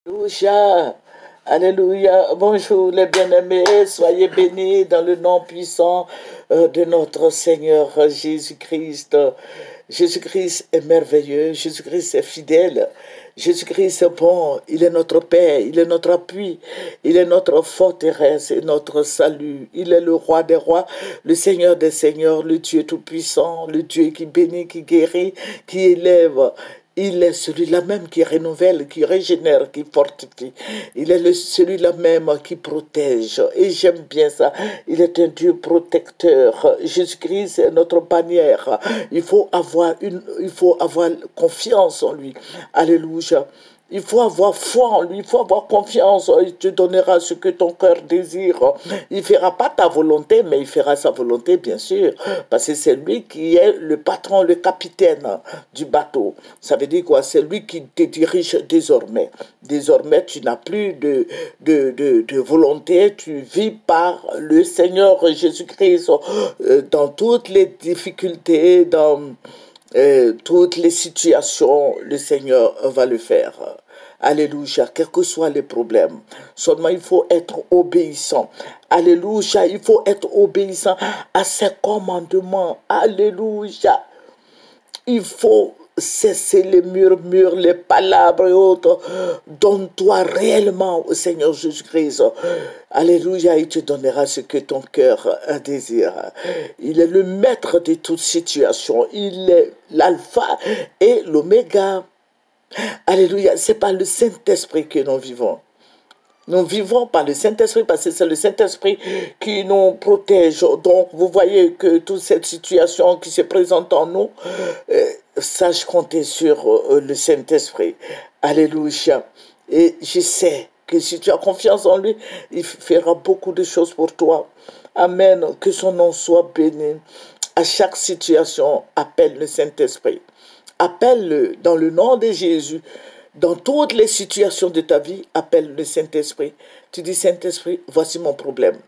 Alléluia. Alléluia. Bonjour les bien-aimés. Soyez bénis dans le nom puissant de notre Seigneur Jésus-Christ. Jésus-Christ est merveilleux. Jésus-Christ est fidèle. Jésus-Christ est bon. Il est notre Père. Il est notre appui. Il est notre forteresse et notre salut. Il est le roi des rois, le Seigneur des seigneurs, le Dieu tout-puissant, le Dieu qui bénit, qui guérit, qui élève. Il est celui-là même qui renouvelle, qui régénère, qui fortifie. Il est celui-là même qui protège. Et j'aime bien ça. Il est un Dieu protecteur. Jésus-Christ est notre bannière. Il faut avoir confiance en lui. Alléluia. Il faut avoir foi en lui, il faut avoir confiance. Il te donnera ce que ton cœur désire. Il ne fera pas ta volonté, mais il fera sa volonté, bien sûr. Parce que c'est lui qui est le patron, le capitaine du bateau. Ça veut dire quoi? C'est lui qui te dirige désormais. Désormais, tu n'as plus de volonté. Tu vis par le Seigneur Jésus-Christ dans toutes les difficultés, dans toutes les situations, le Seigneur va le faire. Alléluia, quels que soient les problèmes. Seulement, il faut être obéissant. Alléluia, il faut être obéissant à ses commandements. Alléluia. Il faut cesser les murmures, les palabres et autres. Donne-toi réellement au Seigneur Jésus-Christ. Alléluia, il te donnera ce que ton cœur désire. Il est le maître de toute situation. Il est l'alpha et l'oméga. Alléluia, c'est par le Saint-Esprit que nous vivons. Nous vivons par le Saint-Esprit parce que c'est le Saint-Esprit qui nous protège. Donc, vous voyez que toute cette situation qui se présente en nous, sache compter sur le Saint-Esprit. Alléluia. Et je sais que si tu as confiance en lui, il fera beaucoup de choses pour toi. Amen. Que son nom soit béni. À chaque situation, appelle le Saint-Esprit. Appelle-le dans le nom de Jésus. Dans toutes les situations de ta vie, appelle le Saint-Esprit. Tu dis, Saint-Esprit, voici mon problème.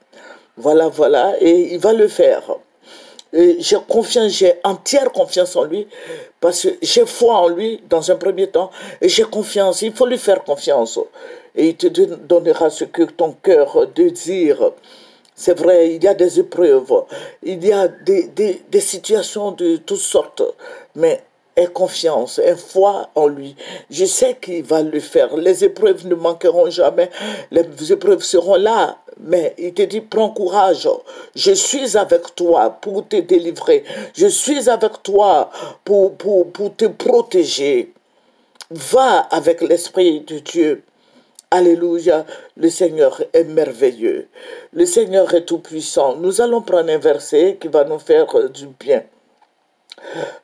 Voilà, voilà, et il va le faire. J'ai confiance, j'ai entière confiance en lui, parce que j'ai foi en lui dans un premier temps, et j'ai confiance, il faut lui faire confiance. Et il te donnera ce que ton cœur désire. C'est vrai, il y a des épreuves, il y a des situations de toutes sortes, mais aie confiance, aie foi en lui. Je sais qu'il va le faire. Les épreuves ne manqueront jamais. Les épreuves seront là. Mais il te dit, prends courage. Je suis avec toi pour te délivrer. Je suis avec toi pour te protéger. Va avec l'Esprit de Dieu. Alléluia, le Seigneur est merveilleux. Le Seigneur est tout-puissant. Nous allons prendre un verset qui va nous faire du bien.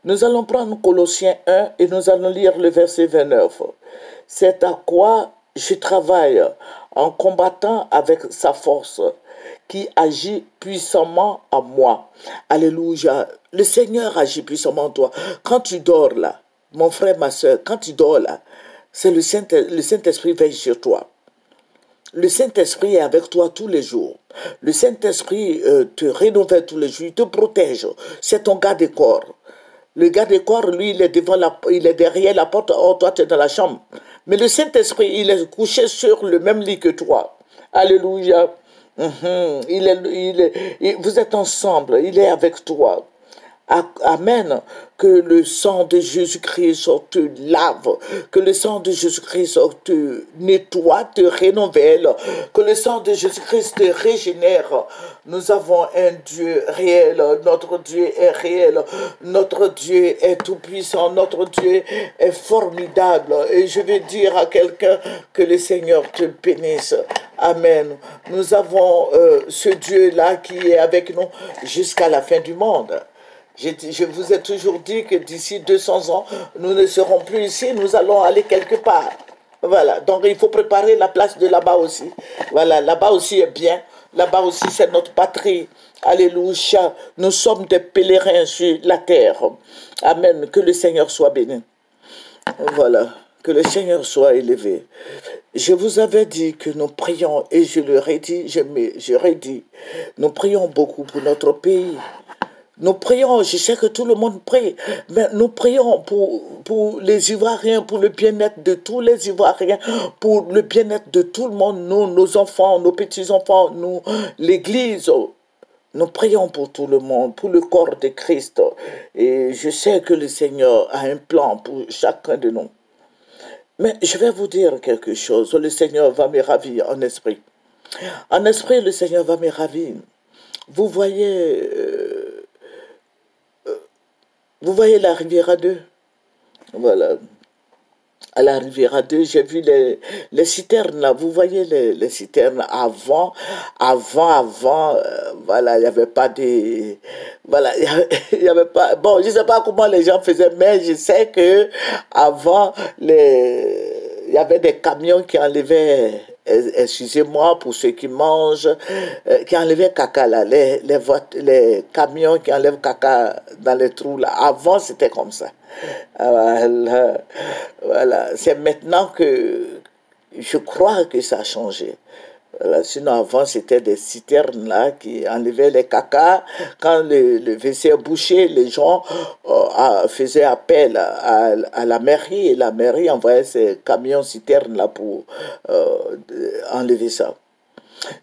Nous allons prendre Colossiens 1 et nous allons lire le verset 29. C'est à quoi je travaille en combattant avec sa force qui agit puissamment en moi. Alléluia. Le Seigneur agit puissamment en toi. Quand tu dors là, mon frère, ma soeur, quand tu dors là, c'est le Saint-Esprit veille sur toi. Le Saint-Esprit est avec toi tous les jours. Le Saint-Esprit te renouvelle tous les jours, il te protège. C'est ton garde-corps. Le garde-corps, lui, il est derrière la porte. Oh, toi, tu es dans la chambre. Mais le Saint-Esprit, il est couché sur le même lit que toi. Alléluia. Vous êtes ensemble. Il est avec toi. Amen. Que le sang de Jésus-Christ te lave. Que le sang de Jésus-Christ te nettoie, te renouvelle. Que le sang de Jésus-Christ te régénère. Nous avons un Dieu réel. Notre Dieu est réel. Notre Dieu est tout-puissant. Notre Dieu est formidable. Et je vais dire à quelqu'un que le Seigneur te bénisse. Amen. Nous avons ce Dieu-là qui est avec nous jusqu'à la fin du monde. Je vous ai toujours dit que d'ici 200 ans, nous ne serons plus ici, nous allons aller quelque part. Voilà, donc il faut préparer la place de là-bas aussi. Voilà, là-bas aussi est bien. Là-bas aussi, c'est notre patrie. Alléluia. Nous sommes des pèlerins sur la terre. Amen. Que le Seigneur soit béni. Voilà. Que le Seigneur soit élevé. Je vous avais dit que nous prions, et je le redis, je redis, nous prions beaucoup pour notre pays. Nous prions, je sais que tout le monde prie, mais nous prions pour les Ivoiriens, pour le bien-être de tous les Ivoiriens, pour le bien-être de tout le monde, nous, nos enfants, nos petits-enfants, nous, l'Église. Nous prions pour tout le monde, pour le corps de Christ. Et je sais que le Seigneur a un plan pour chacun de nous. Mais je vais vous dire quelque chose. Le Seigneur va me ravir en esprit. En esprit, le Seigneur va me ravir. Vous voyez, vous voyez la rivière à deux. Voilà. À la Riviera 2, j'ai vu les citernes là. Vous voyez les citernes voilà, il n'y avait pas de, voilà, il y avait pas, bon, je ne sais pas comment les gens faisaient, mais je sais que avant, il y avait des camions qui enlevaient, excusez-moi pour ceux qui mangent, qui enlevaient caca là, les camions qui enlèvent caca dans les trous là. Avant, c'était comme ça. Voilà, voilà. C'est maintenant que je crois que ça a changé. Voilà. Sinon, avant, c'était des citernes là qui enlevaient les cacas. Quand le WC est bouché, les gens faisaient appel à la mairie et la mairie envoyait ces camions citernes là pour enlever ça.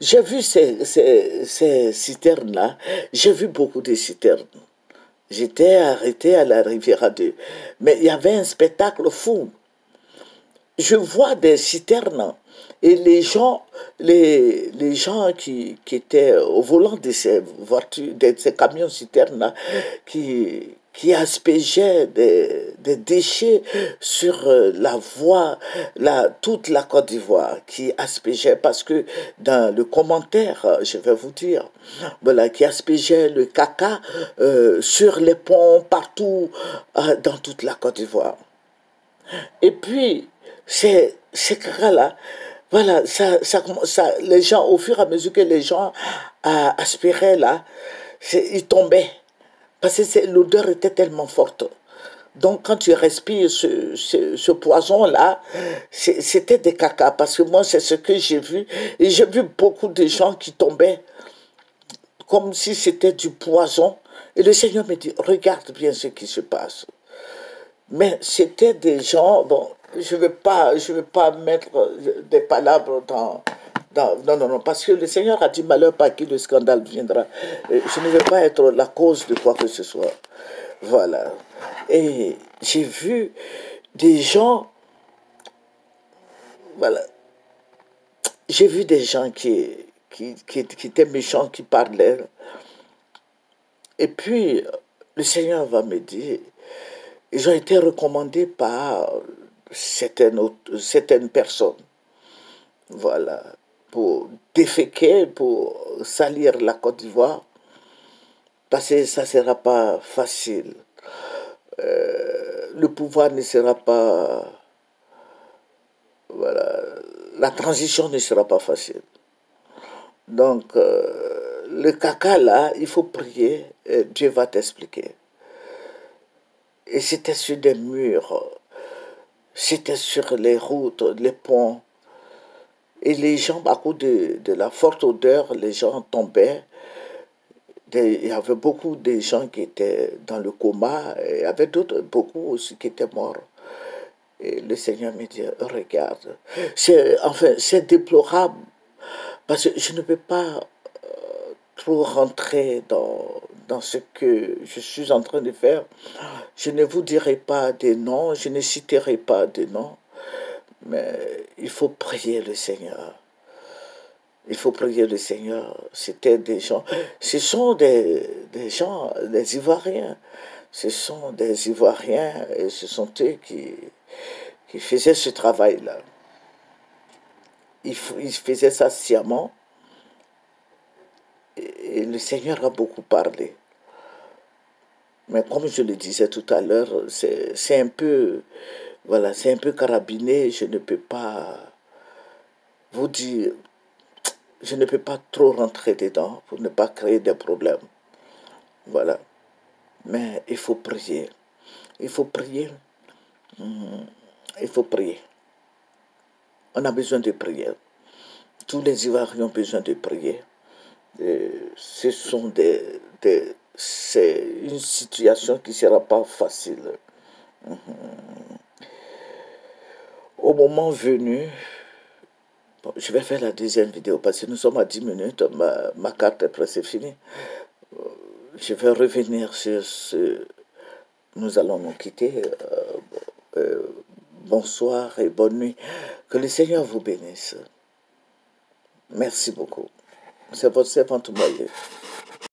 J'ai vu ces citernes-là, j'ai vu beaucoup de citernes. J'étais arrêté à la Riviera 2. Mais il y avait un spectacle fou. Je vois des citernes et les gens qui étaient au volant de ces voitures, de ces camions citernes qui aspergeaient des déchets sur la voie, toute la Côte d'Ivoire, qui aspergeaient, parce que dans le commentaire, je vais vous dire, voilà, qui aspergeait le caca sur les ponts, partout, dans toute la Côte d'Ivoire. Et puis, ces caca-là, voilà, les gens, au fur et à mesure que les gens aspiraient là, ils tombaient. Parce que l'odeur était tellement forte. Donc, quand tu respires ce poison-là, c'était des caca. Parce que moi, c'est ce que j'ai vu. Et j'ai vu beaucoup de gens qui tombaient comme si c'était du poison. Et le Seigneur me dit, regarde bien ce qui se passe. Mais c'était des gens, bon, je vais pas mettre des palabres non, non, non, parce que le Seigneur a dit malheur par qui le scandale viendra. Je ne vais pas être la cause de quoi que ce soit. Voilà. Et j'ai vu des gens, voilà, j'ai vu des gens qui étaient méchants, qui parlaient. Et puis, le Seigneur va me dire, ils ont été recommandés par certaines personnes. Voilà. Pour déféquer, pour salir la Côte d'Ivoire. Parce que ça ne sera pas facile. Le pouvoir ne sera pas... Voilà. La transition ne sera pas facile. Donc, le caca là, il faut prier, et Dieu va t'expliquer. Et c'était sur des murs, c'était sur les routes, les ponts. Et les gens, à cause de la forte odeur, les gens tombaient. Il y avait beaucoup de gens qui étaient dans le coma, et il y avait d'autres, beaucoup aussi qui étaient morts. Et le Seigneur me dit, regarde, c'est déplorable, parce que je ne peux pas trop rentrer dans ce que je suis en train de faire. Je ne vous dirai pas des noms, je ne citerai pas des noms, mais il faut prier le Seigneur. Il faut prier le Seigneur. C'était des gens, ce sont des gens, des Ivoiriens. Ce sont des Ivoiriens et ce sont eux qui faisaient ce travail-là. Ils faisaient ça sciemment et le Seigneur a beaucoup parlé. Mais comme je le disais tout à l'heure, c'est un peu, voilà, c'est un peu carabiné. Je ne peux pas vous dire, je ne peux pas trop rentrer dedans pour ne pas créer des problèmes. Voilà. Mais il faut prier. Il faut prier. Il faut prier. On a besoin de prier. Tous les Ivoiriens ont besoin de prier. Ce sont c'est une situation qui ne sera pas facile. Au moment venu, bon, je vais faire la deuxième vidéo parce que nous sommes à 10 minutes, ma carte est presque finie. Je vais revenir sur ce... Nous allons nous quitter. Bonsoir et bonne nuit. Que le Seigneur vous bénisse. Merci beaucoup. C'est votre servante Moïse.